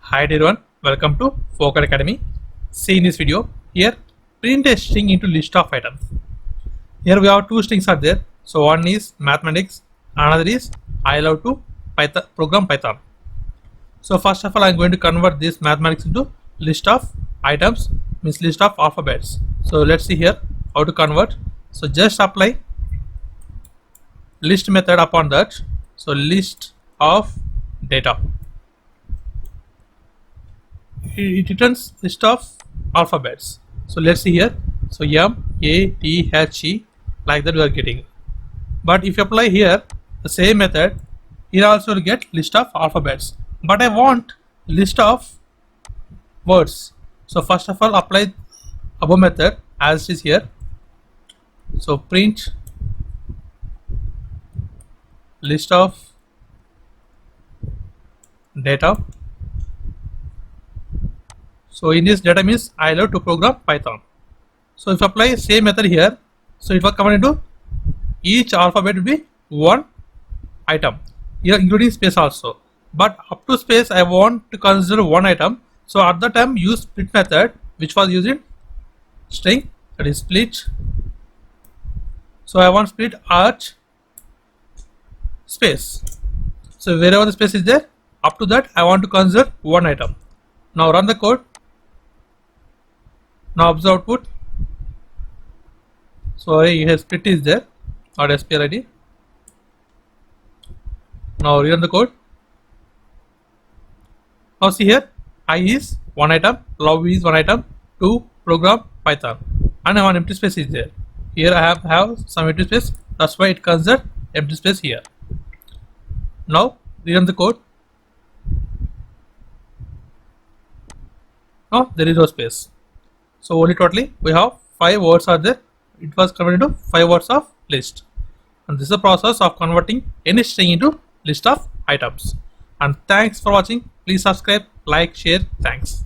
Hi everyone, welcome to Focal Academy. See in this video, here print a string into list of items. Here we have two strings are there. So one is mathematics, another is I love to program Python. So first of all, I am going to convert this mathematics into list of items, means list of alphabets. So let's see here how to convert. So just apply list method upon that. So list of data. It returns list of alphabets. So let's see here. So M A T H E, like that we are getting. But if you apply here the same method, here also will get list of alphabets. But I want list of words. So first of all, apply above method as it is here. So print list of data. So in this data means I love to program Python. So if I apply same method here, so it will come into each alphabet will be one item here, including space also. But up to space I want to consider one item. So at the time use split method, which was using string, that is split. So I want split arch space. So wherever the space is there, up to that I want to consider one item. Now run the code. Now observe output. So here split is there, not SPLID. Now rerun the code. Now see here, I is one item, love is one item, to program Python, and one empty space is there. Here I have some empty space, that's why it consider empty space here. Now rerun the code. Now there is no space. So only totally we have 5 words are there. It was converted into 5 words of list. And this is the process of converting any string into list of items. And thanks for watching. Please subscribe, like, share. Thanks.